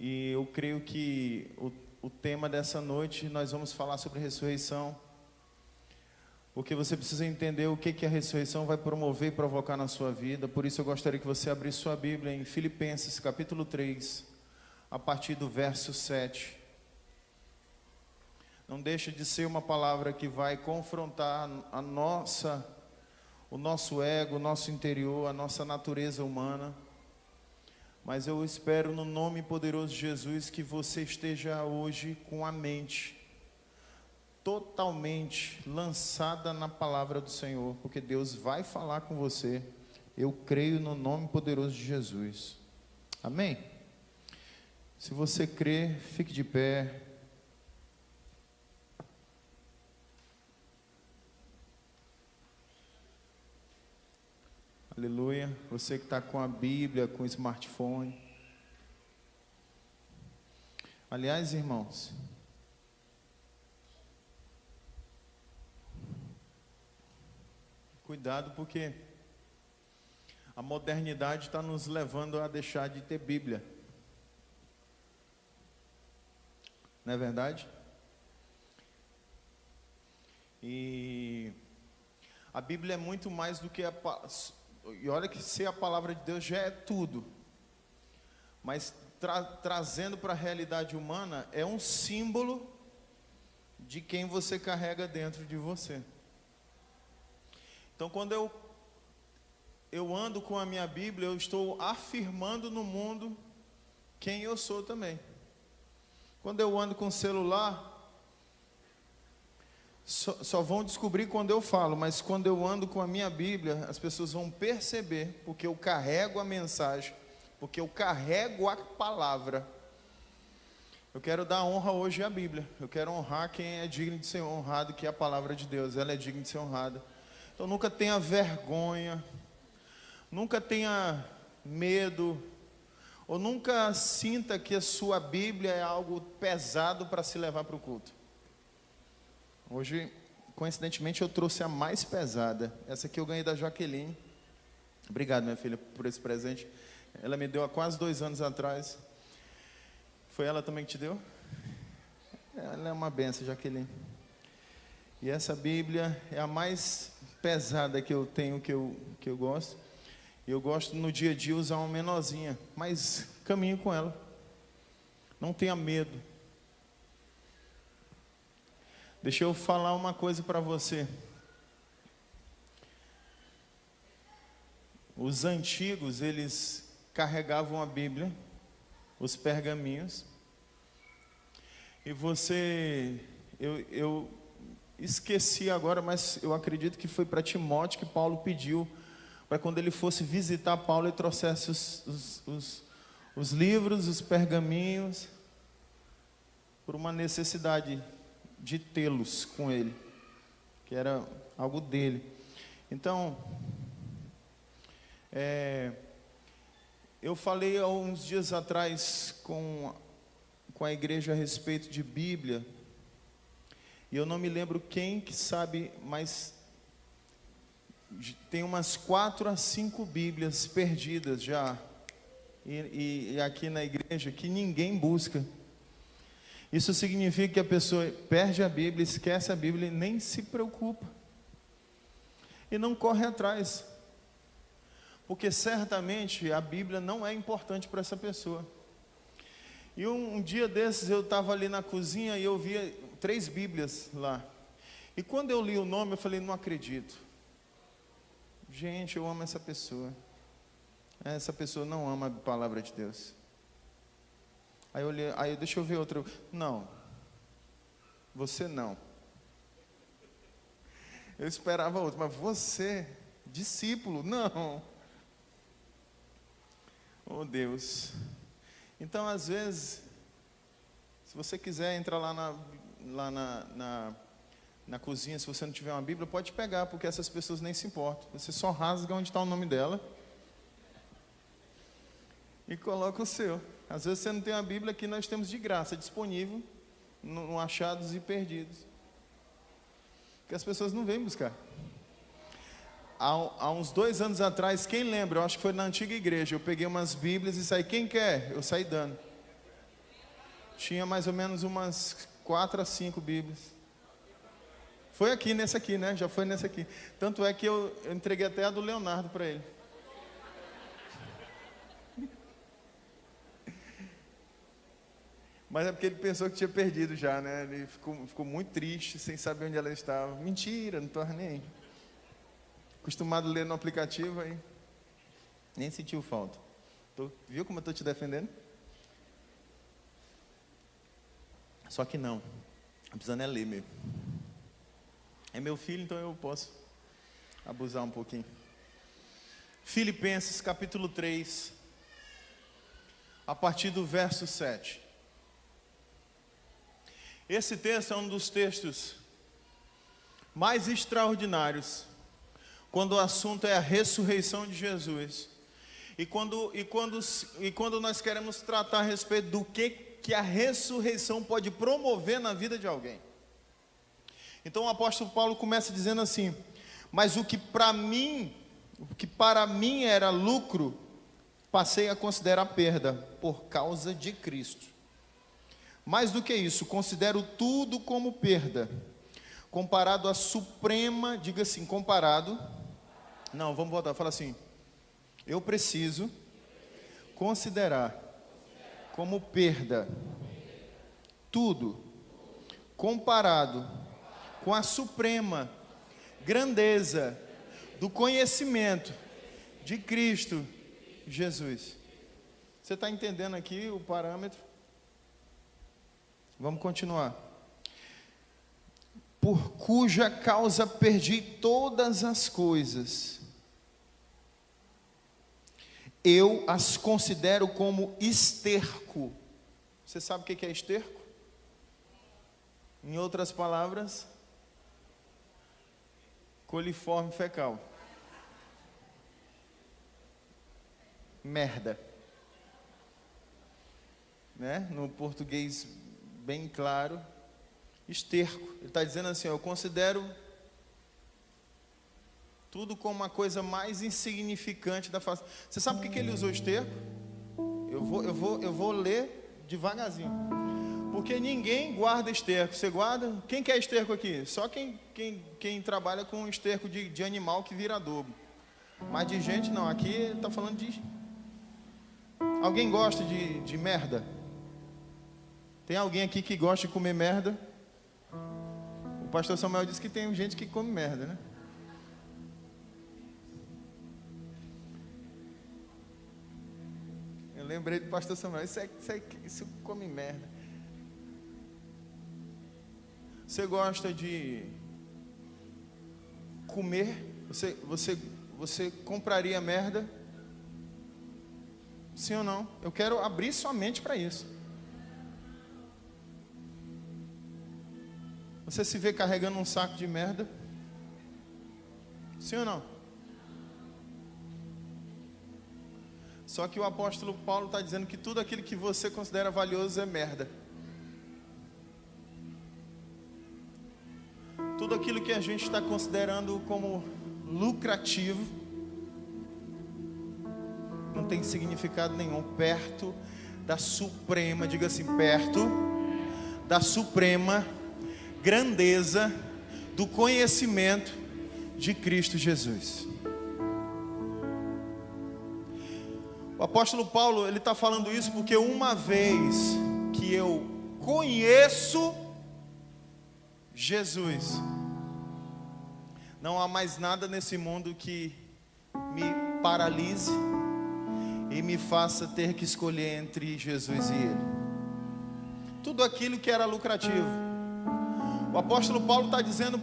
E eu creio que o tema dessa noite nós vamos falar sobre ressurreição, porque você precisa entender o que a ressurreição vai promover e provocar na sua vida. Por isso eu gostaria que você abrisse sua Bíblia em Filipenses capítulo 3, a partir do verso 7. Não deixa de ser uma palavra que vai confrontar o nosso ego, o nosso interior, a nossa natureza humana. Mas eu espero no nome poderoso de Jesus que você esteja hoje com a mente totalmente lançada na palavra do Senhor, porque Deus vai falar com você. Eu creio no nome poderoso de Jesus. Amém? Se você crê, fique de pé. Aleluia. Você que está com a Bíblia, com o smartphone. Aliás, irmãos, cuidado, porque a modernidade está nos levando a deixar de ter Bíblia. Não é verdade? E a Bíblia é muito mais do que e olha que ser a palavra de Deus já é tudo. Mas trazendo para a realidade humana, é um símbolo de quem você carrega dentro de você. Então, quando eu ando com a minha Bíblia, eu estou afirmando no mundo quem eu sou também. Quando eu ando com o celular, só vão descobrir quando eu falo, mas quando eu ando com a minha Bíblia, as pessoas vão perceber, porque eu carrego a mensagem, porque eu carrego a palavra. Eu quero dar honra hoje à Bíblia. Eu quero honrar quem é digno de ser honrado, que é a palavra de Deus. Ela é digna de ser honrada. Então nunca tenha vergonha, nunca tenha medo, ou nunca sinta que a sua Bíblia é algo pesado para se levar para o culto. Hoje, coincidentemente, eu trouxe a mais pesada. Essa aqui eu ganhei da Jaqueline. Obrigado, minha filha, por esse presente. Ela me deu há quase 2 anos atrás. Foi ela também que te deu? Ela é uma benção, Jaqueline. E essa Bíblia é a mais pesada que eu tenho, que eu gosto. E eu gosto no dia a dia usar uma menorzinha, mas caminho com ela. Não tenha medo. Deixa eu falar uma coisa para você. Os antigos, eles carregavam a Bíblia, os pergaminhos. E eu esqueci agora, mas eu acredito que foi para Timóteo que Paulo pediu, para quando ele fosse visitar Paulo, ele trouxesse os livros, os pergaminhos, por uma necessidade de tê-los com ele, que era algo dele. Então, eu falei há uns dias atrás com a igreja a respeito de Bíblia, e eu não me lembro quem que sabe, mas tem umas 4 a 5 Bíblias perdidas já, e aqui na igreja, que ninguém busca. Isso significa que a pessoa perde a Bíblia, esquece a Bíblia e nem se preocupa. E não corre atrás. Porque certamente a Bíblia não é importante para essa pessoa. E um dia desses eu estava ali na cozinha e eu via 3 Bíblias lá. E quando eu li o nome eu falei, não acredito. Gente, eu amo essa pessoa. Essa pessoa não ama a palavra de Deus. Aí eu olhei, deixa eu ver outra. Não, você não. Eu esperava outro, mas você, discípulo, não. Oh Deus. Então às vezes, se você quiser entrar lá na cozinha, se você não tiver uma Bíblia, pode pegar, porque essas pessoas nem se importam. Você só rasga onde está o nome dela e coloca o seu. Às vezes você não tem uma Bíblia, aqui nós temos de graça, disponível, no Achados e Perdidos. Que as pessoas não vêm buscar. Há uns 2 anos atrás, quem lembra? Eu acho que foi na antiga igreja, eu peguei umas Bíblias e saí, quem quer? Eu saí dando. Tinha mais ou menos umas 4 a 5 Bíblias. Foi aqui, nesse aqui, né? Já foi nesse aqui. Tanto é que eu entreguei até a do Leonardo para ele. Mas é porque ele pensou que tinha perdido já, né? Ele ficou muito triste, sem saber onde ela estava. Mentira, não estou nem aí. Acostumado a ler no aplicativo, aí nem sentiu falta. Viu como eu estou te defendendo? Só que não. Precisando é ler mesmo. É meu filho, então eu posso abusar um pouquinho. Filipenses capítulo 3, a partir do verso 7. Esse texto é um dos textos mais extraordinários, quando o assunto é a ressurreição de Jesus. E quando nós queremos tratar a respeito do que a ressurreição pode promover na vida de alguém. Então o apóstolo Paulo começa dizendo assim: mas o que para mim era lucro, passei a considerar perda por causa de Cristo. Mais do que isso, considero tudo como perda, comparado à suprema, diga assim, comparado. Não, vamos voltar, fala assim: eu preciso considerar como perda tudo comparado com a suprema grandeza do conhecimento de Cristo Jesus. Você está entendendo aqui o parâmetro? Vamos continuar. Por cuja causa perdi todas as coisas, eu as considero como esterco. Você sabe o que é esterco? Em outras palavras, coliforme fecal. Merda. Né? No português bem claro, esterco. Ele está dizendo assim: eu considero tudo como uma coisa mais insignificante da face. Você sabe por que ele usou esterco? Eu vou ler devagarzinho. Porque ninguém guarda esterco. Você guarda? Quem quer esterco aqui? Só quem trabalha com esterco de animal que vira adobo. Mas de gente não. Aqui ele está falando de... Alguém gosta de merda? Tem alguém aqui que gosta de comer merda? O pastor Samuel disse que tem gente que come merda, né? Eu lembrei do pastor Samuel. Isso come merda. Você gosta de comer? Você compraria merda? Sim ou não? Eu quero abrir sua mente para isso. Você se vê carregando um saco de merda? Sim ou não? Só que o apóstolo Paulo está dizendo que tudo aquilo que você considera valioso é merda. Tudo aquilo que a gente está considerando como lucrativo não tem significado nenhum perto da suprema, diga assim, perto da suprema grandeza do conhecimento de Cristo Jesus. O apóstolo Paulo, ele está falando isso porque uma vez que eu conheço Jesus, não há mais nada nesse mundo que me paralise e me faça ter que escolher entre Jesus e Ele. Tudo aquilo que era lucrativo. O apóstolo Paulo está dizendo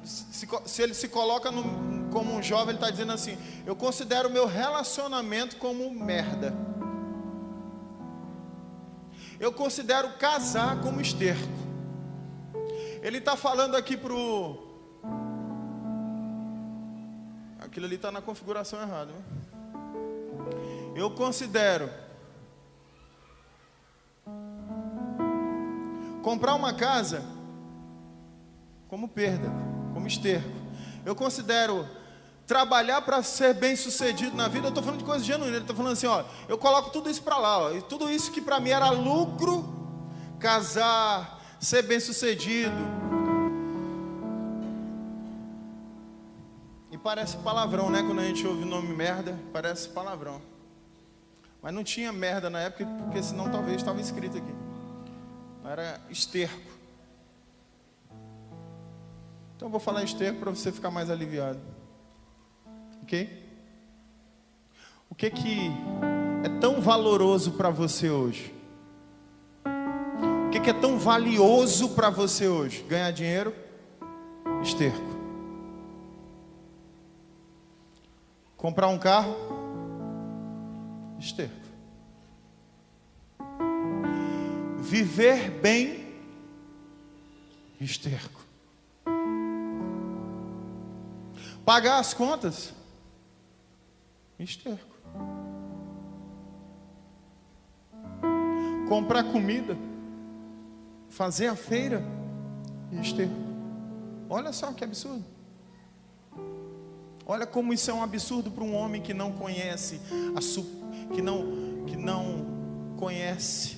se ele se coloca como um jovem, ele está dizendo assim: eu considero o meu relacionamento como merda. Eu considero casar como esterco. Ele está falando aqui aquilo ali está na configuração errada, né? Eu considero comprar uma casa como perda, como esterco. Eu considero trabalhar para ser bem sucedido na vida. Eu estou falando de coisa genuína. Ele está falando assim: ó, eu coloco tudo isso para lá, ó, e tudo isso que para mim era lucro, casar, ser bem-sucedido. E parece palavrão, né? Quando a gente ouve o nome merda, parece palavrão. Mas não tinha merda na época, porque senão talvez estava escrito aqui. Era esterco. Então eu vou falar esterco para você ficar mais aliviado. Ok? O que é tão valoroso para você hoje? O que é tão valioso para você hoje? Ganhar dinheiro? Esterco. Comprar um carro? Esterco. Viver bem? Esterco. Pagar as contas? Esterco. Comprar comida? Fazer a feira? Esterco. Olha só que absurdo. Olha como isso é um absurdo para um homem que não conhece que não conhece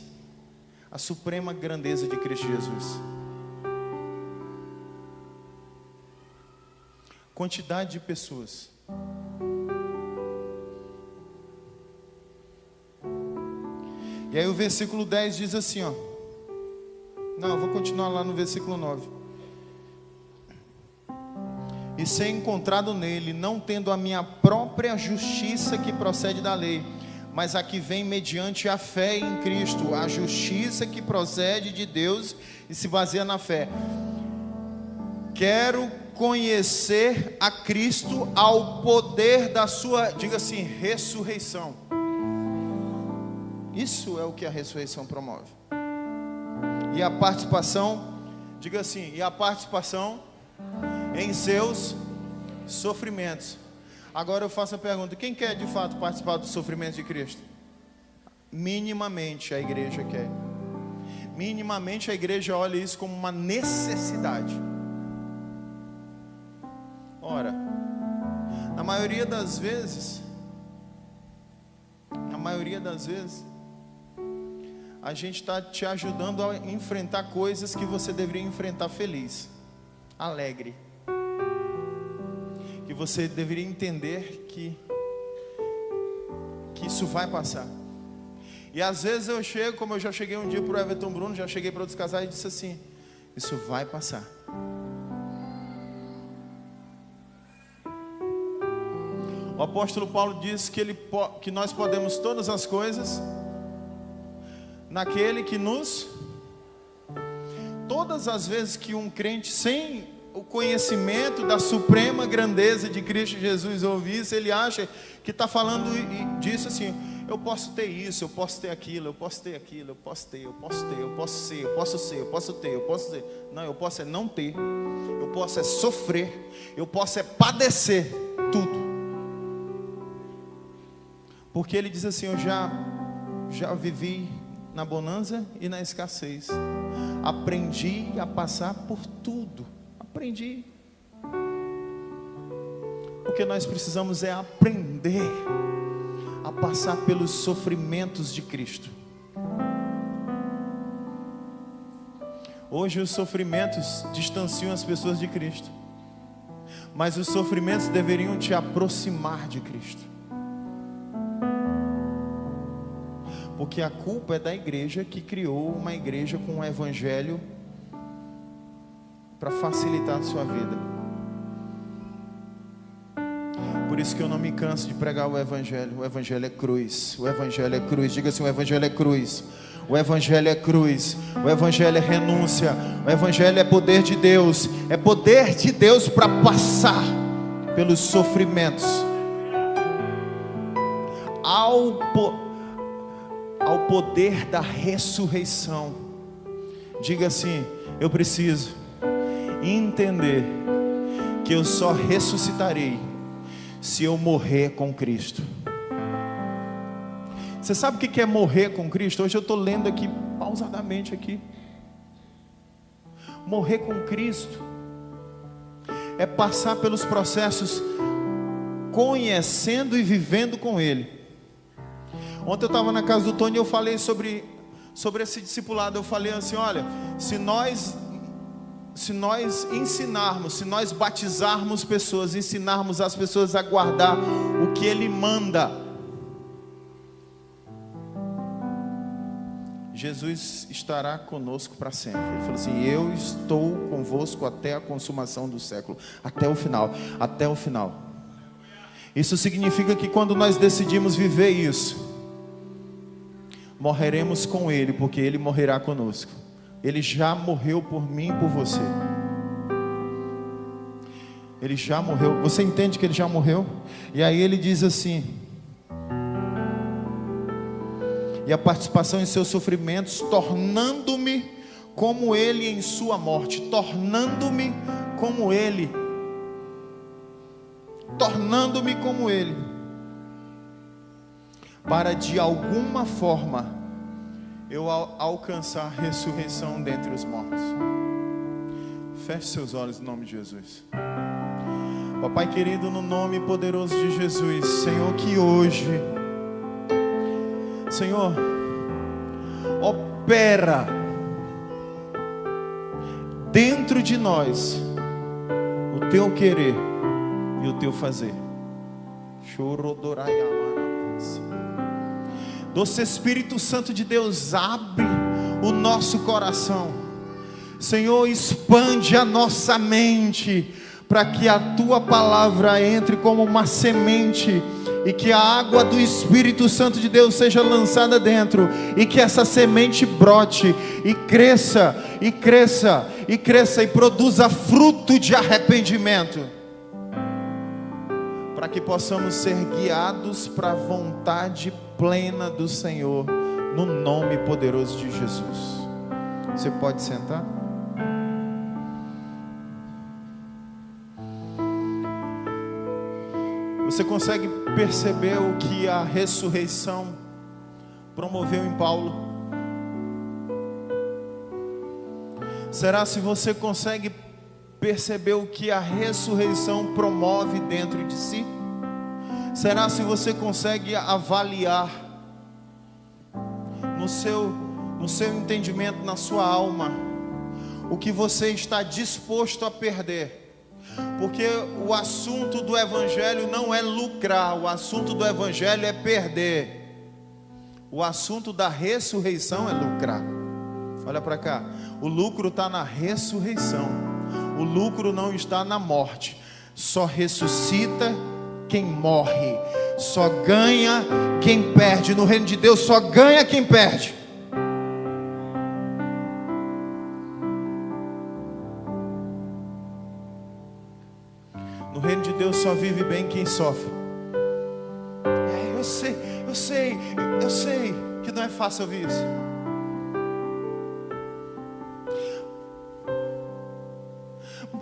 a suprema grandeza de Cristo Jesus. Quantidade de pessoas e aí o versículo 10 diz assim, ó. Não, eu vou continuar lá no versículo 9. E ser encontrado nele, não tendo a minha própria justiça que procede da lei, mas a que vem mediante a fé em Cristo, a justiça que procede de Deus e se baseia na fé. Quero conhecer a Cristo ao poder da sua, diga assim, ressurreição. Isso é o que a ressurreição promove. E a participação, diga assim, e a participação em seus sofrimentos. Agora eu faço a pergunta: quem quer de fato participar dos sofrimentos de Cristo? Minimamente a igreja quer. Minimamente a igreja olha isso como uma necessidade. Ora, na maioria das vezes, a gente está te ajudando a enfrentar coisas que você deveria enfrentar feliz, alegre. Que você deveria entender que isso vai passar. E às vezes eu chego, como eu já cheguei um dia para o Everton Bruno, já cheguei para outros casais e disse assim: isso vai passar. O apóstolo Paulo diz que nós podemos todas as coisas naquele que nos... Todas as vezes que um crente sem o conhecimento da suprema grandeza de Cristo Jesus ouvir isso, ele acha que está falando disso assim: eu posso ter isso, eu posso ter aquilo, eu posso ter aquilo, eu posso ter, eu posso ter, eu posso ser, eu posso ser, eu posso ter, eu posso ser. Não, eu posso é não ter, eu posso é sofrer, eu posso é padecer tudo. Porque ele diz assim: eu já vivi na bonança e na escassez, aprendi a passar por tudo. Aprendi. O que nós precisamos é aprender a passar pelos sofrimentos de Cristo. Hoje os sofrimentos distanciam as pessoas de Cristo, mas os sofrimentos deveriam te aproximar de Cristo. Porque a culpa é da igreja que criou uma igreja com um evangelho para facilitar a sua vida. Por isso que eu não me canso de pregar o evangelho. O evangelho é cruz. O evangelho é cruz. Diga assim: o evangelho é cruz. O evangelho é cruz. O evangelho é renúncia. O evangelho é poder de Deus. É poder de Deus para passar pelos sofrimentos. Ao poder da ressurreição. Diga assim: eu preciso entender que eu só ressuscitarei se eu morrer com Cristo. Você sabe o que é morrer com Cristo? Hoje eu estou lendo aqui pausadamente aqui. Morrer com Cristo é passar pelos processos conhecendo e vivendo com Ele. Ontem eu estava na casa do Tony e eu falei sobre Sobre esse discipulado eu falei assim, olha, se nós ensinarmos, se nós batizarmos pessoas, ensinarmos as pessoas a guardar o que Ele manda, Jesus estará conosco para sempre. Ele falou assim, eu estou convosco até a consumação do século, até o final, até o final. Isso significa que quando nós decidimos viver isso, morreremos com Ele, porque Ele morrerá conosco. Ele já morreu por mim e por você. Ele já morreu. Você entende que Ele já morreu? E aí Ele diz assim: e a participação em seus sofrimentos, tornando-me como Ele em sua morte. Tornando-me como Ele. Tornando-me como Ele, para de alguma forma eu alcançar a ressurreição dentre os mortos. Feche seus olhos em nome de Jesus. Papai querido, no nome poderoso de Jesus, Senhor, que hoje, Senhor, opera dentro de nós o Teu querer e o Teu fazer. Doce Espírito Santo de Deus, abre o nosso coração, Senhor, expande a nossa mente, para que a Tua palavra entre como uma semente, e que a água do Espírito Santo de Deus seja lançada dentro, e que essa semente brote, e cresça, e cresça, e cresça, e produza fruto de arrependimento, para que possamos ser guiados para a vontade plena do Senhor, no nome poderoso de Jesus. Você pode sentar? Você consegue perceber o que a ressurreição promoveu em Paulo? Será se você consegue perceber o que a ressurreição promove dentro de si? Será se você consegue avaliar no seu entendimento, na sua alma, o que você está disposto a perder? Porque o assunto do Evangelho não é lucrar, o assunto do Evangelho é perder. O assunto da ressurreição é lucrar. Olha para cá, o lucro está na ressurreição, o lucro não está na morte. Só ressuscita quem morre, só ganha quem perde. No reino de Deus só ganha quem perde. No reino de Deus só vive bem quem sofre. Eu sei que não é fácil ouvir isso.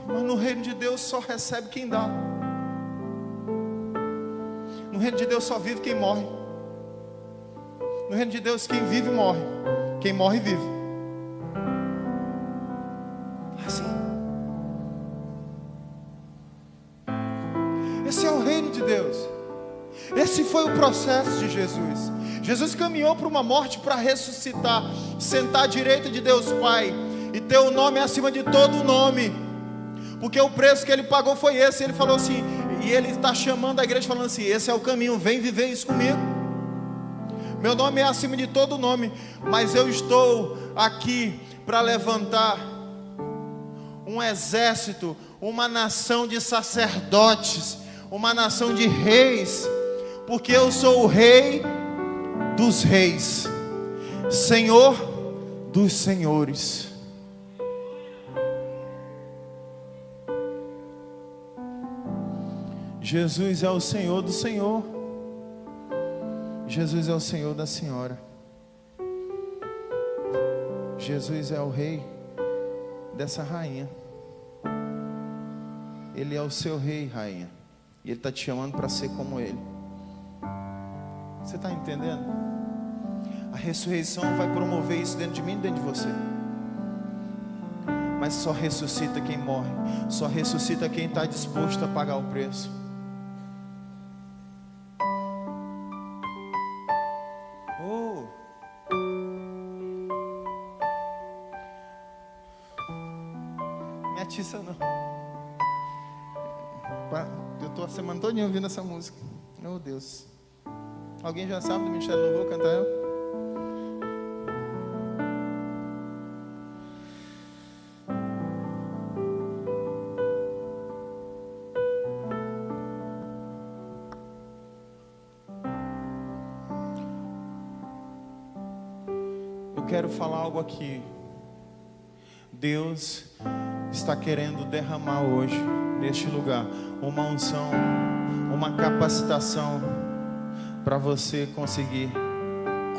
Mas no reino de Deus só recebe quem dá. No reino de Deus só vive quem morre. No reino de Deus quem vive morre, quem morre vive. Assim. Esse é o reino de Deus. Esse foi o processo de Jesus. Jesus caminhou para uma morte para ressuscitar, sentar à direita de Deus Pai e ter o nome acima de todo nome, porque o preço que Ele pagou foi esse. Ele falou assim, e Ele está chamando a igreja falando assim, esse é o caminho, vem viver isso comigo. Meu nome é acima de todo nome, mas eu estou aqui para levantar um exército, uma nação de sacerdotes, uma nação de reis, porque eu sou o Rei dos reis, Senhor dos senhores. Jesus é o Senhor do Senhor. Jesus é o Senhor da senhora. Jesus é o Rei dessa rainha. Ele é o seu Rei, rainha. E Ele está te chamando para ser como Ele. Você está entendendo? A ressurreição vai promover isso dentro de mim e dentro de você. Mas só ressuscita quem morre. Só ressuscita quem está disposto a pagar o preço. é atiça não. Eu estou a semana todinha ouvindo essa música. Meu Deus. Alguém já sabe do Ministério do Louvor? Cantar ela? Eu quero falar algo aqui. Deus está querendo derramar hoje, neste lugar, uma unção, uma capacitação para você conseguir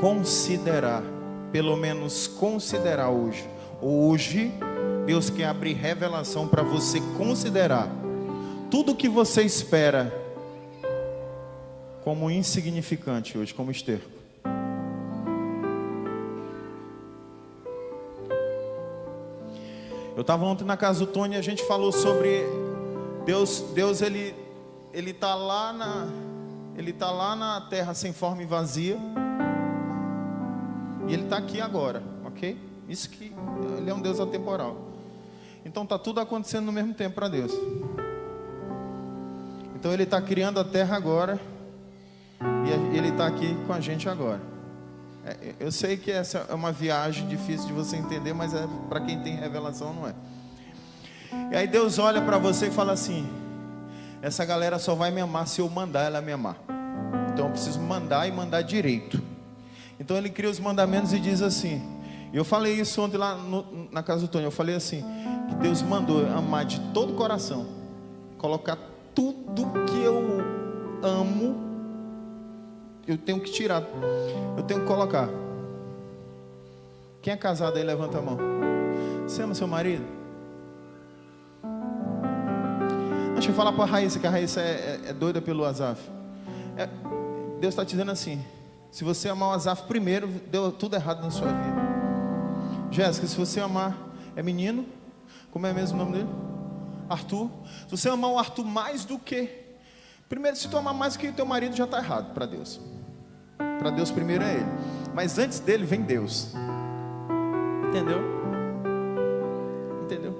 considerar, pelo menos considerar hoje. Hoje, Deus quer abrir revelação para você considerar tudo que você espera como insignificante hoje, como esterco. Eu estava ontem na casa do Tony e a gente falou sobre Deus ele tá lá na terra sem forma e vazia, e ele está aqui agora, ok? Isso que ele é um Deus atemporal. Então está tudo acontecendo no mesmo tempo para Deus. Então ele está criando a terra agora e ele está aqui com a gente agora. Eu sei que essa é uma viagem difícil de você entender, mas é para quem tem revelação, não é? E aí Deus olha para você e fala assim: essa galera só vai me amar se eu mandar ela me amar. Então eu preciso mandar e mandar direito. Então ele cria os mandamentos e diz assim. Eu falei isso ontem lá na casa do Tony. Eu falei assim, que Deus mandou amar de todo o coração, colocar tudo que eu amo. Eu tenho que tirar, eu tenho que colocar. Quem é casado aí, levanta a mão. Você ama seu marido? Deixa eu falar para a Raíssa, que a Raíssa é doida pelo Asaf. Deus está te dizendo assim: se você amar o Asaf primeiro, deu tudo errado na sua vida. Jéssica, se você amar, é menino, como é mesmo o nome dele? Arthur. Se você amar o Arthur mais do que... Primeiro, se tu amar mais do que o teu marido, já está errado para Deus. Para Deus primeiro é ele. Mas antes dele vem Deus. Entendeu? Entendeu?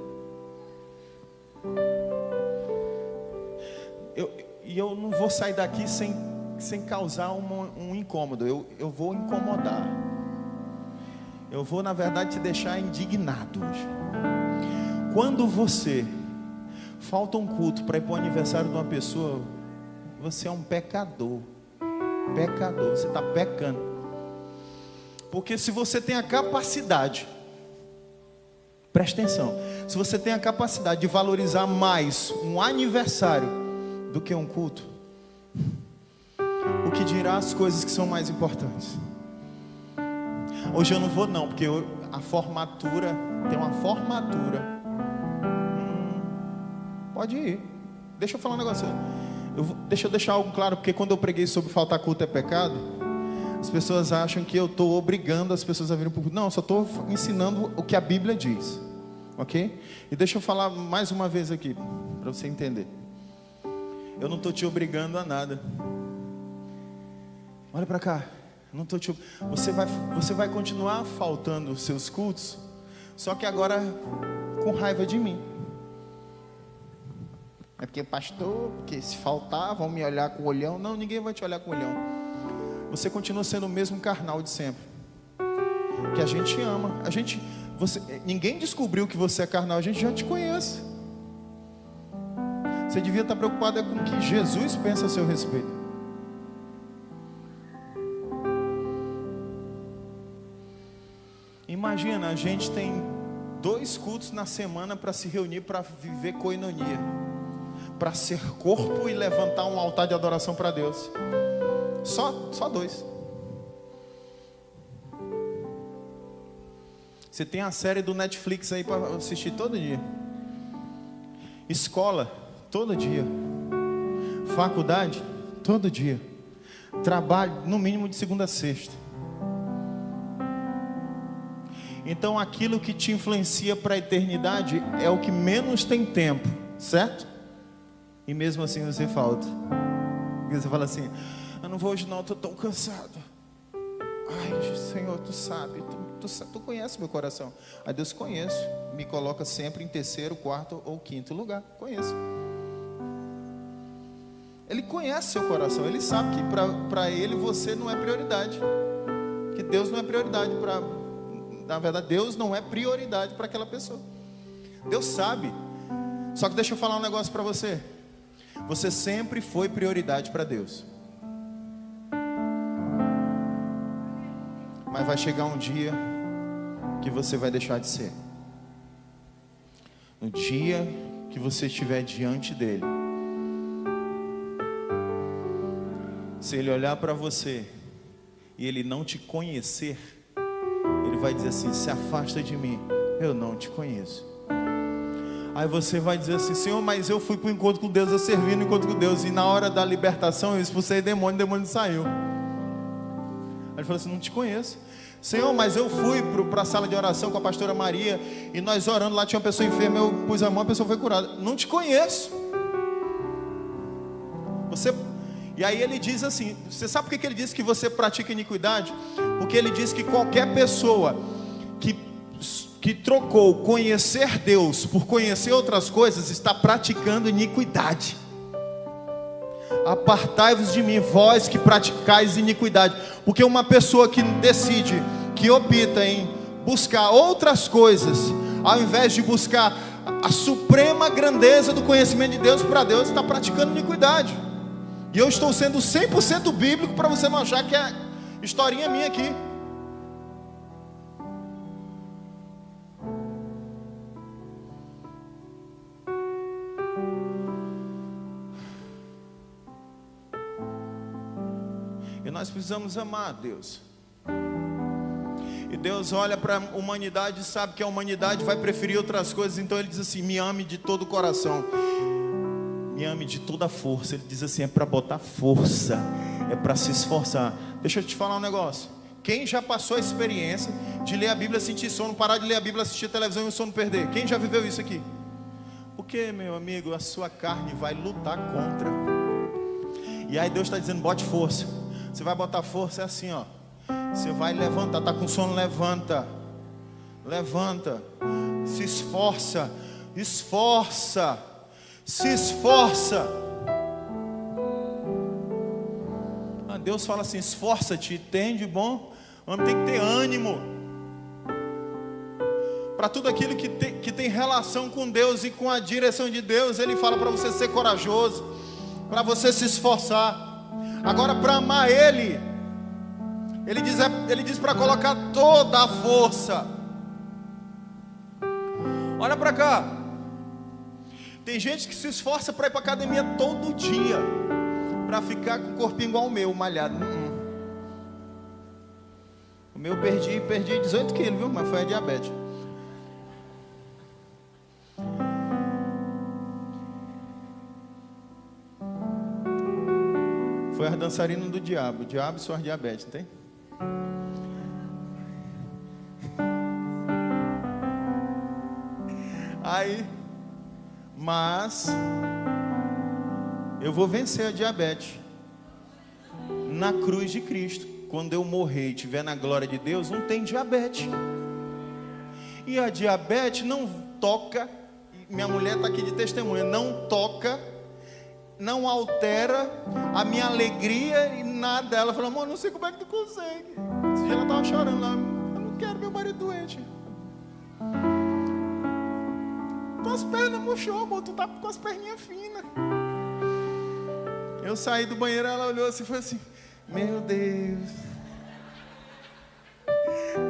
Eu não vou sair daqui sem causar um incômodo. Eu vou incomodar. Eu vou, na verdade, te deixar indignado hoje. Quando você falta um culto para ir para o aniversário de uma pessoa, você é um pecador. Pecador, você está pecando. Porque se você tem a capacidade, preste atenção, se você tem a capacidade de valorizar mais um aniversário do que um culto, o que dirá as coisas que são mais importantes? Hoje eu não vou não, porque a formatura, tem uma formatura. Pode ir. Deixa eu falar um negócio. Deixa eu deixar algo claro, porque quando eu preguei sobre faltar culto é pecado, as pessoas acham que eu estou obrigando as pessoas a virem para o culto. Não, eu só estou ensinando o que a Bíblia diz, ok? E deixa eu falar mais uma vez aqui, para você entender. Eu não estou te obrigando a nada. Olha para cá. Não estou te... Você vai continuar faltando os seus cultos, só que agora com raiva de mim. É porque pastor, porque se faltar vão me olhar com o olhão. Não, ninguém vai te olhar com o olhão. Você continua sendo o mesmo carnal de sempre, que a gente ama. Ninguém descobriu que você é carnal, a gente já te conhece. Você devia estar preocupado com o que Jesus pensa a seu respeito. Imagina, a gente tem 2 cultos na semana para se reunir, para viver koinonia, para ser corpo e levantar um altar de adoração para Deus. Só 2. Você tem a série do Netflix aí para assistir todo dia. Escola, todo dia. Faculdade, todo dia. Trabalho, no mínimo de segunda a sexta. Então aquilo que te influencia para a eternidade é o que menos tem tempo, certo? E mesmo assim você falta. Porque você fala assim: eu não vou hoje não, estou tão cansado. Ai, Senhor, tu sabe, tu tu conhece meu coração. Aí Deus conhece, me coloca sempre em terceiro, quarto ou quinto lugar. Conheço. Ele conhece seu coração, ele sabe que para ele você não é prioridade. Que Deus não é prioridade para... Na verdade, Deus não é prioridade para aquela pessoa. Deus sabe. Só que deixa eu falar um negócio para você. Você sempre foi prioridade para Deus. Mas vai chegar um dia que você vai deixar de ser. No dia que você estiver diante dele, se ele olhar para você e ele não te conhecer, ele vai dizer assim: se afasta de mim, eu não te conheço. Aí você vai dizer assim: Senhor, mas eu fui para o encontro com Deus, eu servi no encontro com Deus, e na hora da libertação eu expulsei demônio, o demônio saiu. Aí ele falou assim: não te conheço. Senhor, mas eu fui para a sala de oração com a pastora Maria, e nós orando lá, tinha uma pessoa enferma, eu pus a mão, a pessoa foi curada. Não te conheço. E aí ele diz assim, você sabe por que ele diz que você pratica iniquidade? Porque ele diz que qualquer pessoa que trocou conhecer Deus por conhecer outras coisas, está praticando iniquidade. Apartai-vos de mim, vós que praticais iniquidade. Porque uma pessoa que decide, que opta em buscar outras coisas, ao invés de buscar a suprema grandeza do conhecimento de Deus, para Deus, está praticando iniquidade. E eu estou sendo 100% bíblico, para você não achar que é historinha minha aqui. E nós precisamos amar a Deus. E Deus olha para a humanidade e sabe que a humanidade vai preferir outras coisas. Então Ele diz assim: me ame de todo o coração, me ame de toda a força. Ele diz assim: é para botar força, é para se esforçar. Deixa eu te falar um negócio. Quem já passou a experiência de ler a Bíblia, sentir sono, parar de ler a Bíblia, assistir a televisão e o sono perder? Quem já viveu isso aqui? Porque, meu amigo, a sua carne vai lutar contra. E aí Deus está dizendo: bote força. Você vai botar força, é assim, ó. Você vai levantar, está com sono, levanta. Levanta. Se esforça. Esforça. Se esforça. Deus fala assim: esforça-te, tem de bom. O homem tem que ter ânimo. Para tudo aquilo que tem relação com Deus e com a direção de Deus, Ele fala para você ser corajoso, para você se esforçar. Agora, para amar Ele, Ele diz para colocar toda a força. Olha para cá. Tem gente que se esforça para ir para a academia todo dia, para ficar com o corpinho igual o meu, malhado. O meu perdi 18 quilos, viu? Mas foi a diabetes. Foi a dançarina do diabo. O diabo e suas diabetes, não tem? Aí, mas eu vou vencer a diabetes na cruz de Cristo. Quando eu morrer e estiver na glória de Deus, não tem diabetes. E a diabetes não toca. Minha mulher está aqui de testemunha. Não toca, não altera a minha alegria e nada. Ela falou: amor, não sei como é que tu consegue. Esse dia ela estava chorando lá: eu não quero meu marido doente. Tuas pernas murchou, amor, tu tá com as perninhas finas. Eu saí do banheiro, ela olhou assim e foi assim: meu Deus,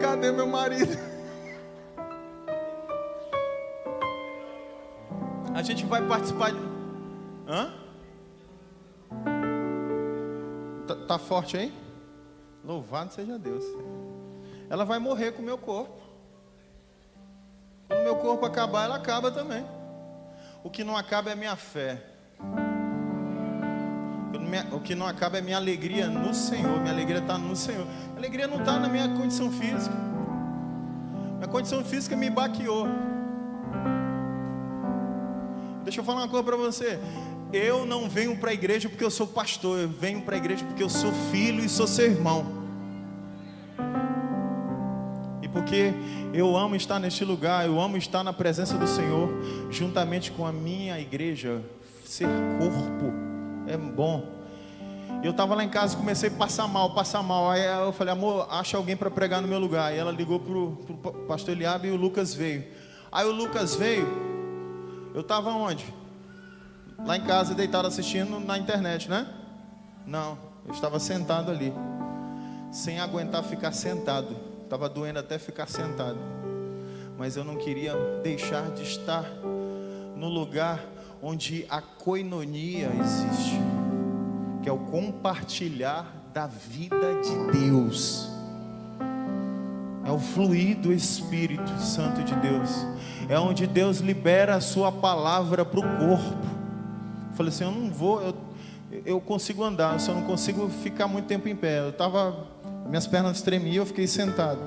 cadê meu marido? A gente vai participar de... Hã? Tá forte aí? Louvado seja Deus. Ela vai morrer com o meu corpo. Quando o meu corpo acabar, ela acaba também. O que não acaba é a minha fé. O que não acaba é minha alegria no Senhor. Minha alegria está no Senhor. A alegria não está na minha condição física. Minha condição física me baqueou. Deixa eu falar uma coisa para você. Eu não venho para a igreja porque eu sou pastor. Eu venho para a igreja porque eu sou filho e sou seu irmão. E porque eu amo estar neste lugar, eu amo estar na presença do Senhor, juntamente com a minha igreja. Ser corpo é bom. Eu estava lá em casa e comecei a passar mal. Aí eu falei, amor, acha alguém para pregar no meu lugar. E ela ligou para o pastor Eliabe e o Lucas veio. Aí o Lucas veio, eu estava onde? Lá em casa, deitado assistindo na internet, né? Não, eu estava sentado ali, sem aguentar ficar sentado. Estava doendo até ficar sentado. Mas eu não queria deixar de estar no lugar onde a koinonia existe, que é o compartilhar da vida de Deus, é o fluir do Espírito Santo de Deus, é onde Deus libera a sua palavra para o corpo. Eu falei assim, eu não vou, eu consigo andar, eu só não consigo ficar muito tempo em pé. Minhas pernas tremiam, eu fiquei sentado.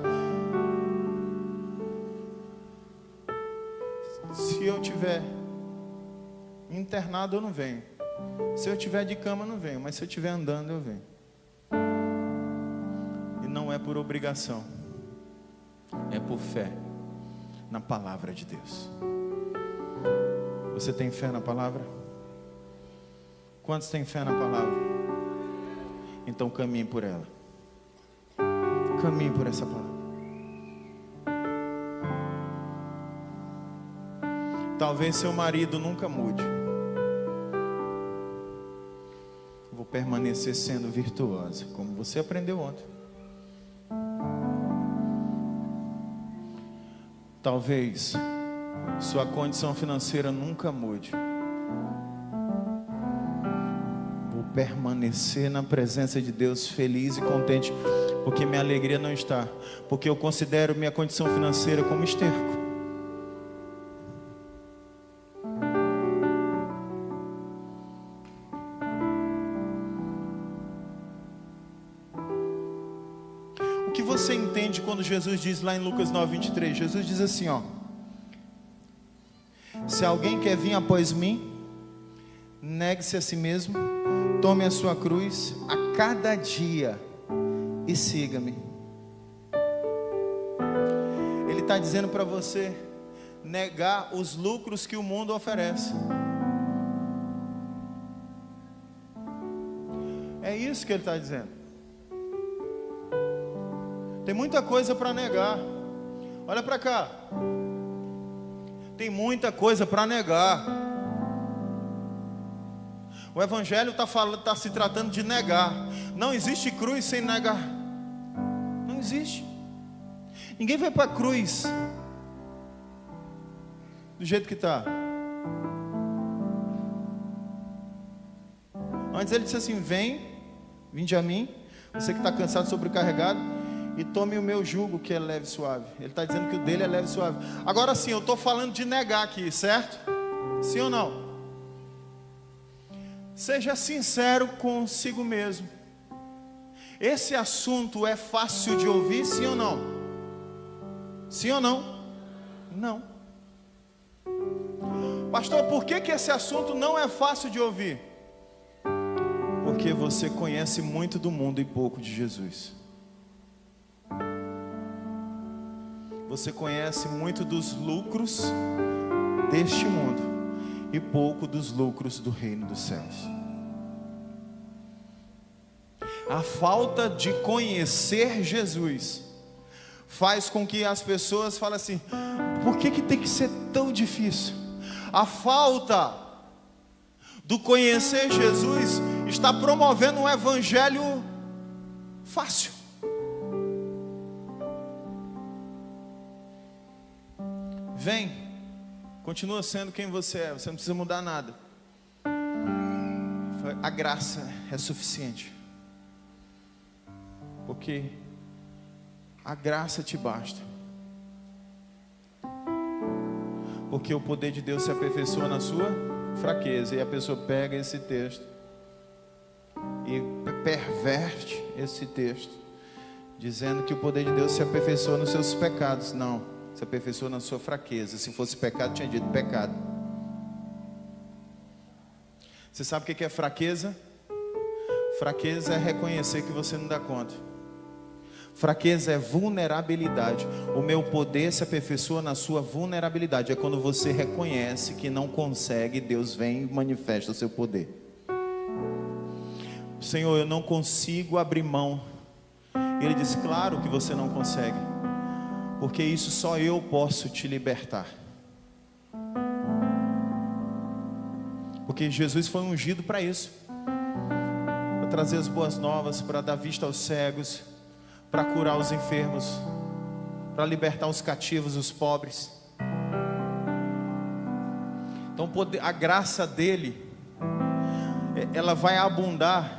Se eu tiver internado, eu não venho. Se eu estiver de cama, eu não venho. Mas se eu estiver andando, eu venho. E não é por obrigação, é por fé na palavra de Deus. Você tem fé na palavra? Quantos têm fé na palavra? Então caminhe por ela. Caminhe por essa palavra. Talvez seu marido nunca mude. Vou permanecer sendo virtuosa, como você aprendeu ontem. Talvez sua condição financeira nunca mude. Vou permanecer na presença de Deus feliz e contente, porque minha alegria não está, porque eu considero minha condição financeira como esterco. O que você entende quando Jesus diz lá em Lucas 9:23? Jesus diz assim, ó: se alguém quer vir após mim, negue-se a si mesmo, tome a sua cruz a cada dia e siga-me. Ele está dizendo para você negar os lucros que o mundo oferece. É isso que ele está dizendo. Tem muita coisa para negar. Olha para cá. Tem muita coisa para negar. O Evangelho está se tratando de negar. Não existe cruz sem negar. Não existe. Ninguém vai para a cruz do jeito que está. Antes ele disse assim: vinde a mim, você que está cansado, sobrecarregado, e tome o meu jugo, que é leve e suave. Ele está dizendo que o dele é leve e suave. Agora sim, eu estou falando de negar aqui, certo? Sim ou não? Seja sincero consigo mesmo. Esse assunto é fácil de ouvir, sim ou não? Sim ou não? Não. Pastor, por que esse assunto não é fácil de ouvir? Porque você conhece muito do mundo e pouco de Jesus. Você conhece muito dos lucros deste mundo e pouco dos lucros do reino dos céus. A falta de conhecer Jesus faz com que as pessoas falem assim: por que tem que ser tão difícil? A falta do conhecer Jesus está promovendo um evangelho fácil. Vem, continua sendo quem você é, você não precisa mudar nada. A graça é suficiente, porque a graça te basta, porque o poder de Deus se aperfeiçoa na sua fraqueza. E a pessoa pega esse texto e perverte esse texto, dizendo que o poder de Deus se aperfeiçoa nos seus pecados. Não, se aperfeiçoa na sua fraqueza. Se fosse pecado, tinha dito pecado. Você sabe o que é fraqueza? Fraqueza é reconhecer que você não dá conta. Fraqueza é vulnerabilidade. O meu poder se aperfeiçoa na sua vulnerabilidade. É quando você reconhece que não consegue, Deus vem e manifesta o seu poder. Senhor, eu não consigo abrir mão. E Ele diz: claro que você não consegue, porque isso só eu posso te libertar. Porque Jesus foi ungido para isso, para trazer as boas novas, para dar vista aos cegos, para curar os enfermos, para libertar os cativos, os pobres. Então a graça dele, ela vai abundar.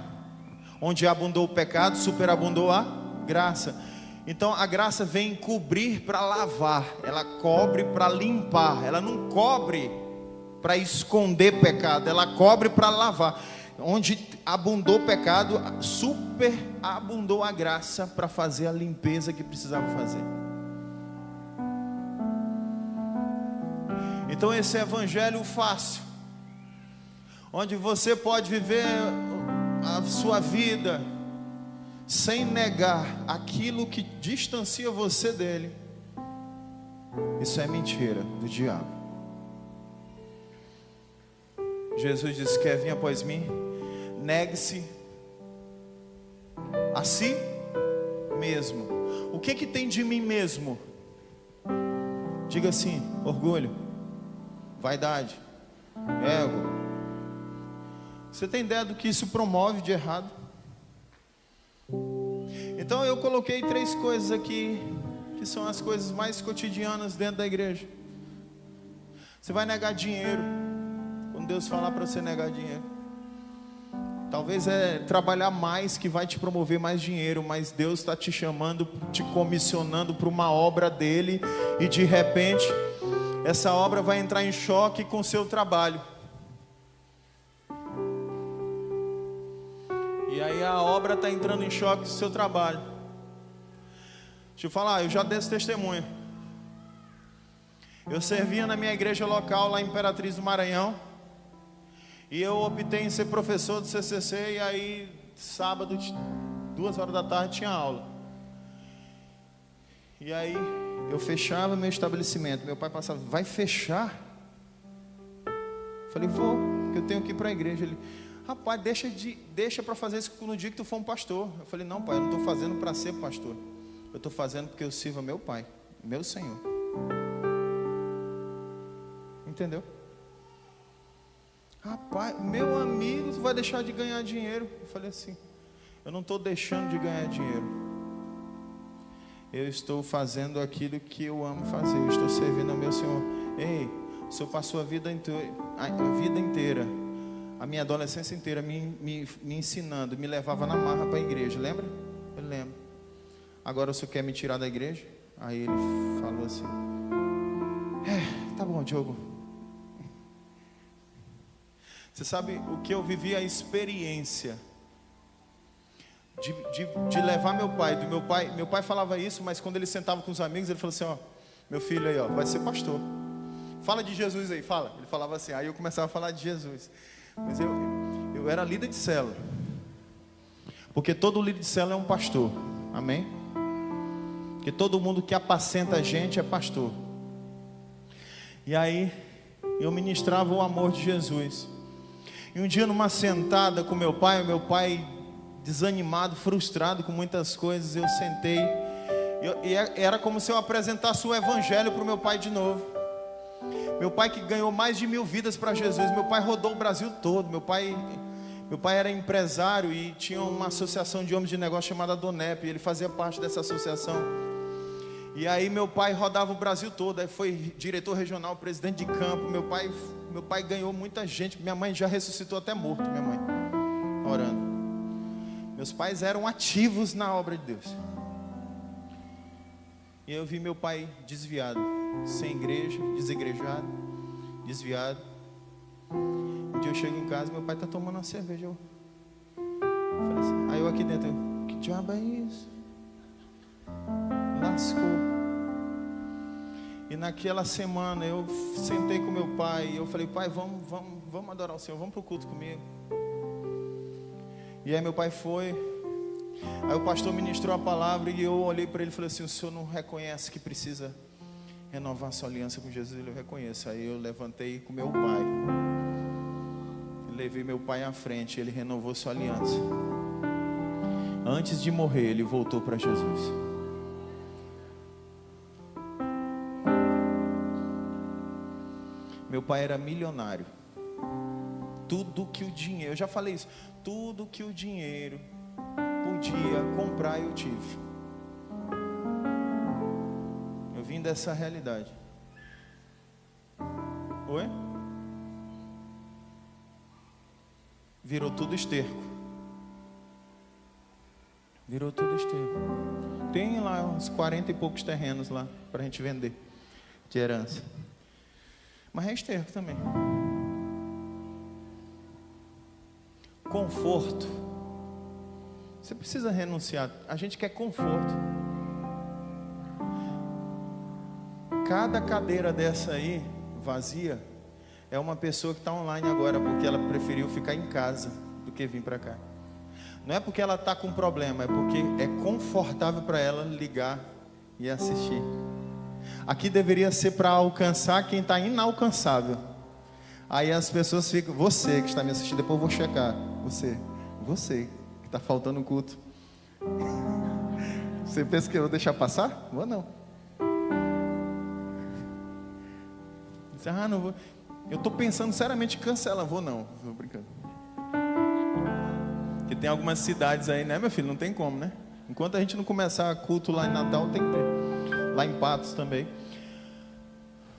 Onde abundou o pecado, superabundou a graça. Então a graça vem cobrir para lavar, ela cobre para limpar. Ela não cobre para esconder pecado, ela cobre para lavar. Onde abundou o pecado, superabundou a graça para fazer a limpeza que precisava fazer. Então esse é evangelho fácil, onde você pode viver a sua vida sem negar aquilo que distancia você dele. Isso é mentira do diabo. Jesus disse: quer vir após mim? Negue-se a si mesmo. O que tem de mim mesmo? Diga assim: orgulho, vaidade, ego. Você tem ideia do que isso promove de errado? Então eu coloquei 3 coisas aqui, que são as coisas mais cotidianas dentro da igreja. Você vai negar dinheiro, quando Deus falar para você negar dinheiro. Talvez é trabalhar mais que vai te promover mais dinheiro, mas Deus está te chamando, te comissionando para uma obra dele, e de repente essa obra vai entrar em choque com o seu trabalho. E aí a obra está entrando em choque com o seu trabalho. Deixa eu falar, eu já dei esse testemunho. Eu servia na minha igreja local lá em Imperatriz do Maranhão, e eu optei em ser professor do CCC. E aí sábado, 2h da tarde, tinha aula. E aí eu fechava meu estabelecimento. Meu pai passava: vai fechar? Eu falei: vou, porque eu tenho que ir para a igreja. Ele: rapaz, deixa para fazer isso no dia que tu for um pastor. Eu falei: não, pai, eu não estou fazendo para ser pastor. Eu estou fazendo porque eu sirvo a meu pai, meu Senhor. Entendeu? Rapaz, meu amigo, tu vai deixar de ganhar dinheiro? Eu falei assim: eu não estou deixando de ganhar dinheiro. Eu estou fazendo aquilo que eu amo fazer. Eu estou servindo ao meu Senhor. Ei, o Senhor passou a vida inteira, a minha adolescência inteira me ensinando, me levava na marra para a igreja, lembra? Eu lembro. Agora o Senhor quer me tirar da igreja? Aí ele falou assim: tá bom, Diogo. Você sabe o que eu vivi, a experiência de levar meu pai. Meu pai falava isso, mas quando ele sentava com os amigos, ele falou assim: ó, meu filho aí, ó, vai ser pastor. Fala de Jesus aí, fala. Ele falava assim, aí eu começava a falar de Jesus. Mas eu era líder de célula, porque todo líder de célula é um pastor, amém? Porque todo mundo que apacenta a gente é pastor. E aí eu ministrava o amor de Jesus. E um dia numa sentada com meu pai desanimado, frustrado com muitas coisas, eu sentei, e era como se eu apresentasse o evangelho para o meu pai de novo. Meu pai que ganhou mais de 1000 vidas para Jesus. Meu pai rodou o Brasil todo. Meu pai era empresário e tinha uma associação de homens de negócio chamada Donep. Ele fazia parte dessa associação. E aí meu pai rodava o Brasil todo. Aí foi diretor regional, presidente de campo. Meu pai ganhou muita gente. Minha mãe já ressuscitou até morto, minha mãe, orando. Meus pais eram ativos na obra de Deus. E eu vi meu pai desviado, sem igreja, desigrejado, desviado. Um dia eu chego em casa, meu pai está tomando uma cerveja. Eu falei assim, aí eu aqui dentro, que diabo é isso? Lascou. E naquela semana eu sentei com meu pai e eu falei, pai, vamos adorar o Senhor, vamos para o culto comigo. E aí meu pai foi, Aí o pastor ministrou a palavra e eu olhei para ele e falei assim: o senhor não reconhece que precisa renovar sua aliança com Jesus? Ele: eu reconheço. Aí eu levantei com meu pai, levei meu pai à frente, ele renovou sua aliança. Antes de morrer, ele voltou para Jesus. Meu pai era milionário. Tudo que o dinheiro, eu já falei isso, tudo que o dinheiro podia comprar eu tive. Eu vim dessa realidade. Oi? Virou tudo esterco. Virou tudo esterco. Tem lá uns 40 e poucos terrenos lá para a gente vender de herança. Mas é esterco também. Conforto. Você precisa renunciar. A gente quer conforto. Cada cadeira dessa aí, vazia, é uma pessoa que está online agora, porque ela preferiu ficar em casa do que vir para cá. Não é porque ela está com problema, é porque é confortável para ela ligar e assistir. Aqui deveria ser para alcançar quem está inalcançável. Aí as pessoas ficam: você que está me assistindo, depois eu vou checar. Você que está faltando culto. Você pensa que eu vou deixar passar? Vou não. Não vou. Eu estou pensando seriamente em cancelar. Vou não, vou brincando. Porque tem algumas cidades aí, né, meu filho? Não tem como, né? Enquanto a gente não começar culto lá em Natal, tem que ter. Lá em Patos também.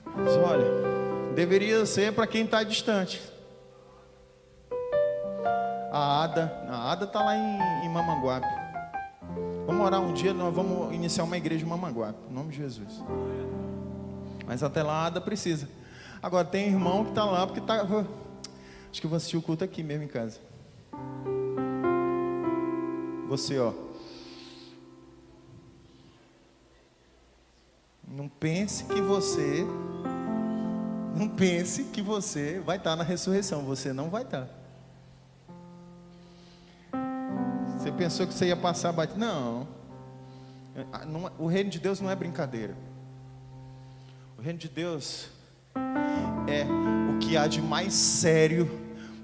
Mas olha, deveria ser para quem está distante. A Ada está lá em Mamanguape. Vamos orar um dia, nós vamos iniciar uma igreja em Mamanguape, em nome de Jesus. Mas até lá a Ada precisa. Agora tem irmão que está lá porque está... Acho que eu vou assistir o culto aqui mesmo em casa. Você, ó. Não pense que você vai estar na ressurreição. Você não vai estar. Você pensou que você ia passar batido? Não. O reino de Deus não é brincadeira. O reino de Deus é o que há de mais sério,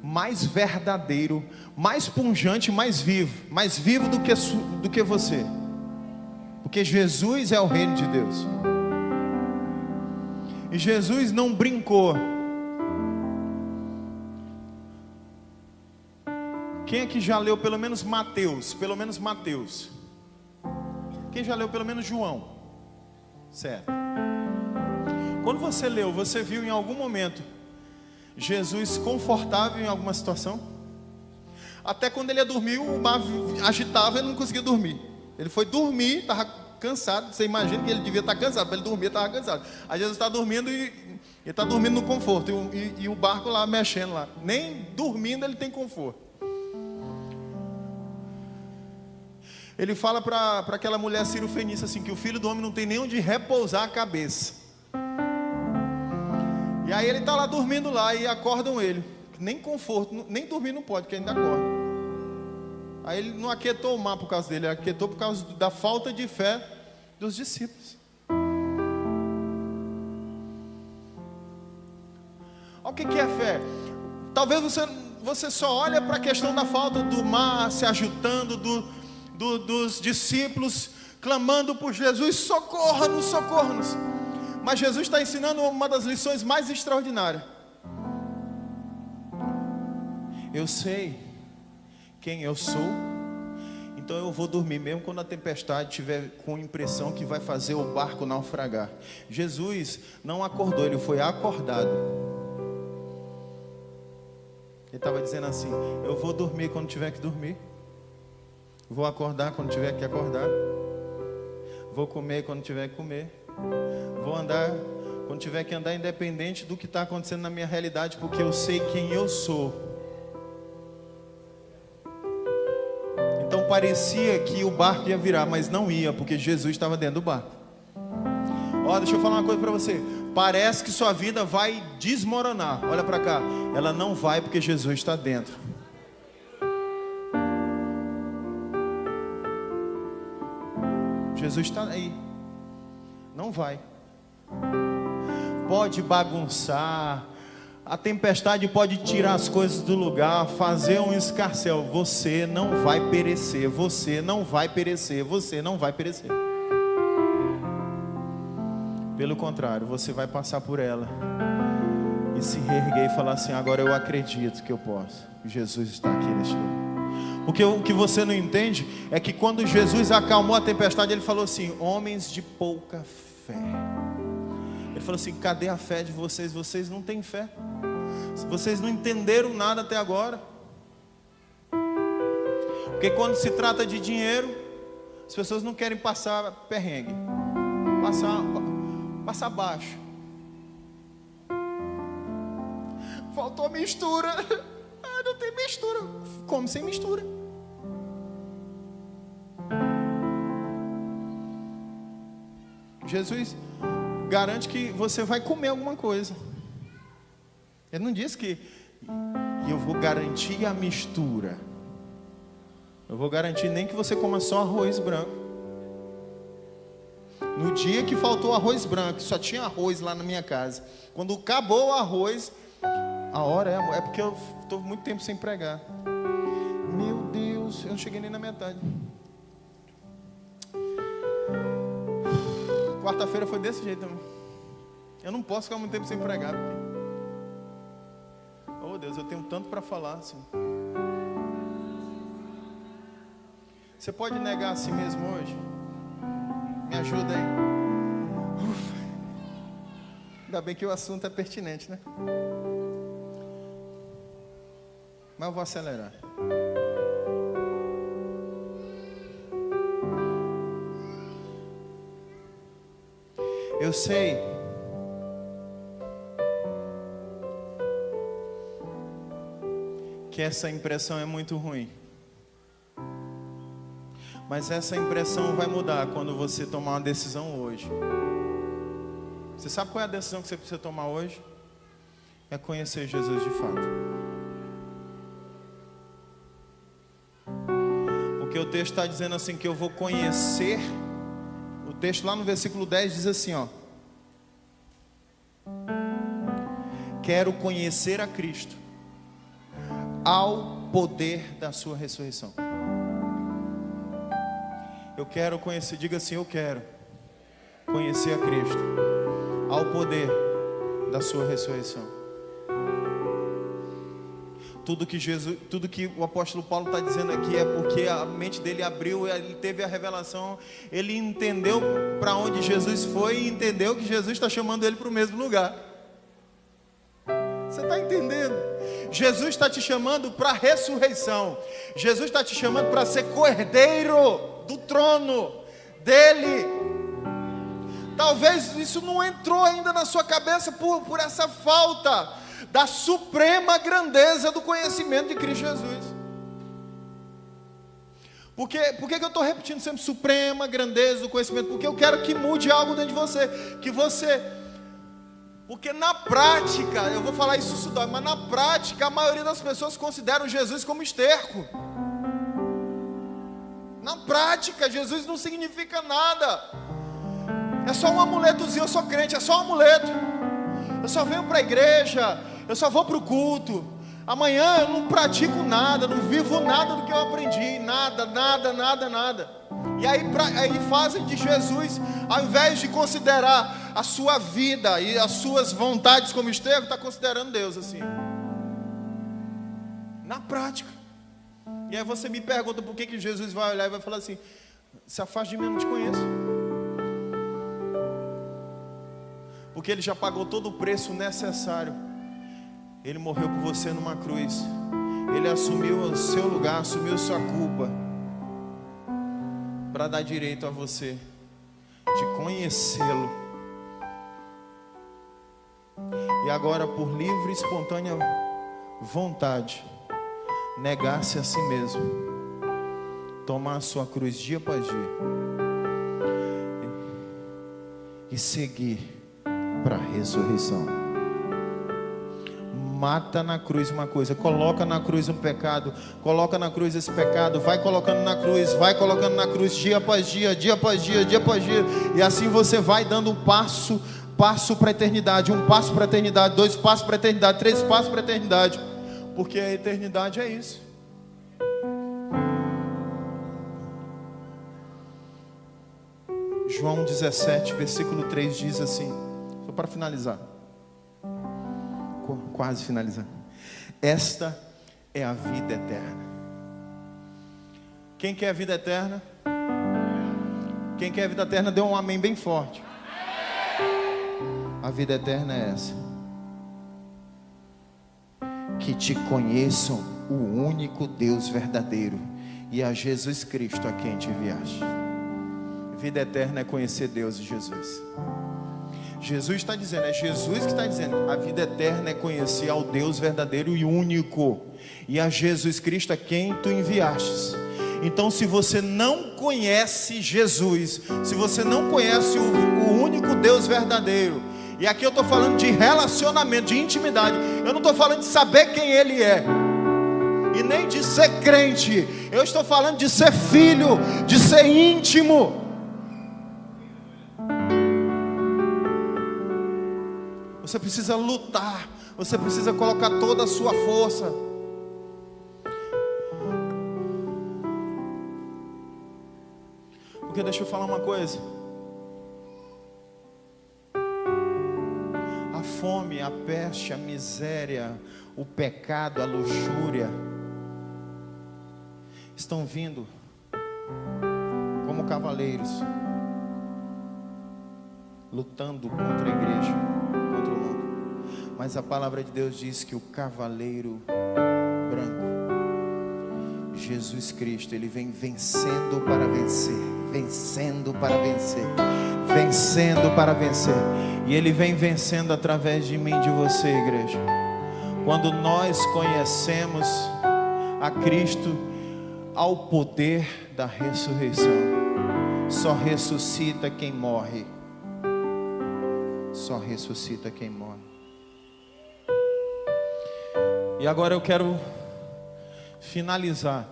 mais verdadeiro, mais pungente, mais vivo do que você. Porque Jesus é o reino de Deus. E Jesus não brincou. Quem é que já leu pelo menos Mateus? Pelo menos Mateus. Quem já leu pelo menos João? Certo. Quando você leu, você viu em algum momento Jesus confortável em alguma situação? Até quando ele ia dormir, o mar agitava e ele não conseguia dormir. Ele foi dormir, estava cansado. Você imagina que ele devia estar cansado. Para ele dormir, estava cansado. Aí Jesus está dormindo e ele está dormindo no conforto. E o barco lá mexendo lá. Nem dormindo ele tem conforto. Ele fala para aquela mulher cirofenícia assim, que o filho do homem não tem nem onde repousar a cabeça. E aí ele está lá dormindo lá e acordam ele. Nem conforto, nem dormir não pode, porque ainda acorda. Aí ele não aquietou o mar por causa dele, ele aquietou por causa da falta de fé dos discípulos. Olha o que é fé. Talvez você só olha para a questão da falta do mar se agitando, dos discípulos clamando por Jesus: socorra-nos, socorra-nos. Mas Jesus está ensinando uma das lições mais extraordinárias. Eu sei quem eu sou, então eu vou dormir mesmo quando a tempestade estiver com a impressão que vai fazer o barco naufragar. Jesus não acordou, ele foi acordado. Ele estava dizendo assim: eu vou dormir quando tiver que dormir, vou acordar quando tiver que acordar, vou comer quando tiver que comer, vou andar quando tiver que andar, independente do que está acontecendo na minha realidade, porque eu sei quem eu sou. Então parecia que o barco ia virar, mas não ia, porque Jesus estava dentro do barco. Ó, deixa eu falar uma coisa para você. Parece que sua vida vai desmoronar. Olha para cá. Ela não vai, porque Jesus está dentro. Jesus está aí. Não vai. Pode bagunçar, a tempestade pode tirar as coisas do lugar, fazer um escarcéu. Você não vai perecer, você não vai perecer, você não vai perecer. Pelo contrário, você vai passar por ela e se reerguer e falar assim: agora eu acredito que eu posso. Jesus está aqui neste lugar. Porque o que você não entende é que quando Jesus acalmou a tempestade, ele falou assim: homens de pouca fé. Ele falou assim: cadê a fé de vocês? Vocês não têm fé. Vocês não entenderam nada até agora. Porque quando se trata de dinheiro, as pessoas não querem passar perrengue, passar baixo. Faltou mistura. Não tem mistura. Come sem mistura. Jesus garante que você vai comer alguma coisa. Ele não disse que eu vou garantir a mistura. Eu vou garantir nem que você coma só arroz branco. No dia que faltou arroz branco, só tinha arroz lá na minha casa. Quando acabou o arroz, a hora é porque eu estou muito tempo sem pregar. Meu Deus, eu não cheguei nem na metade. Quarta-feira foi desse jeito também. Eu não posso ficar muito tempo sem pregar. Oh Deus, eu tenho tanto para falar assim. Você pode negar a si mesmo hoje? Me ajuda aí. Ainda bem que o assunto é pertinente, né? Mas eu vou acelerar. Eu sei que essa impressão é muito ruim, mas essa impressão vai mudar quando você tomar uma decisão hoje. Você sabe qual é a decisão que você precisa tomar hoje? É conhecer Jesus de fato. Porque o texto está dizendo assim que eu vou conhecer. O texto lá no versículo 10 diz assim, ó: quero conhecer a Cristo ao poder da sua ressurreição. Eu quero conhecer, diga assim: eu quero conhecer a Cristo ao poder da sua ressurreição. Tudo que o apóstolo Paulo está dizendo aqui é porque a mente dele abriu, ele teve a revelação, ele entendeu para onde Jesus foi e entendeu que Jesus está chamando ele para o mesmo lugar. Você está entendendo? Jesus está te chamando para a ressurreição. Jesus está te chamando para ser co-herdeiro do trono dele. Talvez isso não entrou ainda na sua cabeça por essa falta da suprema grandeza do conhecimento de Cristo Jesus. Por que eu estou repetindo sempre suprema grandeza do conhecimento? Porque eu quero que mude algo dentro de você. Porque na prática, eu vou falar isso dói, mas na prática a maioria das pessoas consideram Jesus como esterco. Na prática, Jesus não significa nada. É só um amuletozinho, eu sou crente, é só um amuleto. Eu só venho para a igreja, eu só vou para o culto. Amanhã eu não pratico nada, não vivo nada do que eu aprendi. Nada. E aí fazem de Jesus, ao invés de considerar a sua vida e as suas vontades como esterco, está considerando Deus assim. Na prática. E aí você me pergunta por que Jesus vai olhar e vai falar assim: se afaste de mim, eu não te conheço. Porque Ele já pagou todo o preço necessário. Ele morreu por você numa cruz. Ele assumiu o seu lugar, assumiu sua culpa, para dar direito a você de conhecê-lo. E agora, por livre e espontânea vontade, negar-se a si mesmo, tomar a sua cruz dia após dia e seguir para a ressurreição. mata na cruz uma coisa, coloca na cruz um pecado, coloca na cruz esse pecado, vai colocando na cruz, dia após dia, dia após dia, dia após dia, e assim você vai dando um passo para a eternidade, 2 passos para a eternidade, 3 passos para a eternidade, porque a eternidade é isso. João 17, versículo 3 diz assim, só para finalizar, quase finalizando: esta é a vida eterna. Quem quer a vida eterna? Quem quer a vida eterna, dê um amém bem forte. A vida eterna é essa: que te conheçam o único Deus verdadeiro e a Jesus Cristo a quem te enviaste. Vida eterna é conhecer Deus e Jesus. Jesus está dizendo, é Jesus que está dizendo, a vida eterna é conhecer ao Deus verdadeiro e único, e a Jesus Cristo a quem tu enviastes. Então, se você não conhece Jesus, se você não conhece o único Deus verdadeiro, e aqui eu estou falando de relacionamento, de intimidade, eu não estou falando de saber quem Ele é, e nem de ser crente, eu estou falando de ser filho, de ser íntimo. Você precisa lutar, você precisa colocar toda a sua força. Porque deixa eu falar uma coisa: a fome, a peste, a miséria, o pecado, a luxúria estão vindo como cavaleiros, lutando contra a igreja, contra o mundo. Mas a palavra de Deus diz que o cavaleiro branco, Jesus Cristo, Ele vem vencendo para vencer, vencendo para vencer, vencendo para vencer. E Ele vem vencendo através de mim e de você, igreja. Quando nós conhecemos a Cristo, ao poder da ressurreição. Só ressuscita quem morre. Só ressuscita quem morre. E agora eu quero finalizar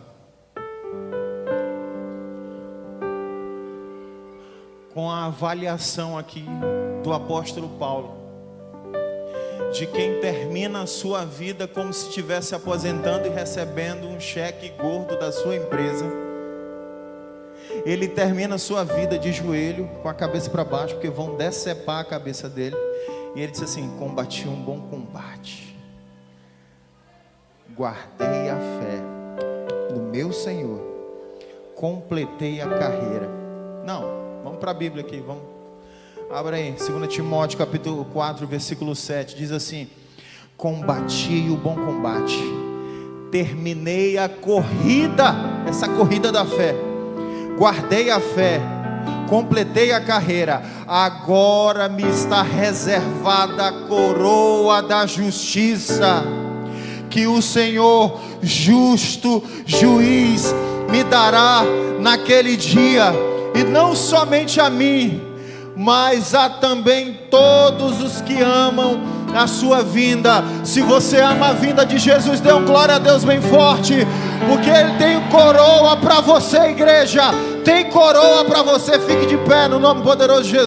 com a avaliação aqui do apóstolo Paulo, de quem termina a sua vida como se estivesse aposentando e recebendo um cheque gordo da sua empresa. Ele termina a sua vida de joelho, com a cabeça para baixo, porque vão decepar a cabeça dele. E ele diz assim: combati um bom combate, guardei a fé no meu Senhor, completei a carreira. Não, vamos para a Bíblia aqui, vamos. Abra aí, 2 Timóteo capítulo 4, versículo 7, diz assim: combati o bom combate, terminei a corrida, essa corrida da fé, guardei a fé, completei a carreira, agora me está reservada a coroa da justiça, que o Senhor justo juiz me dará naquele dia, e não somente a mim, mas há também todos os que amam a sua vinda. Se você ama a vinda de Jesus, dê um glória a Deus bem forte, porque Ele tem coroa para você, igreja. Tem coroa para você. Fique de pé no nome poderoso de Jesus.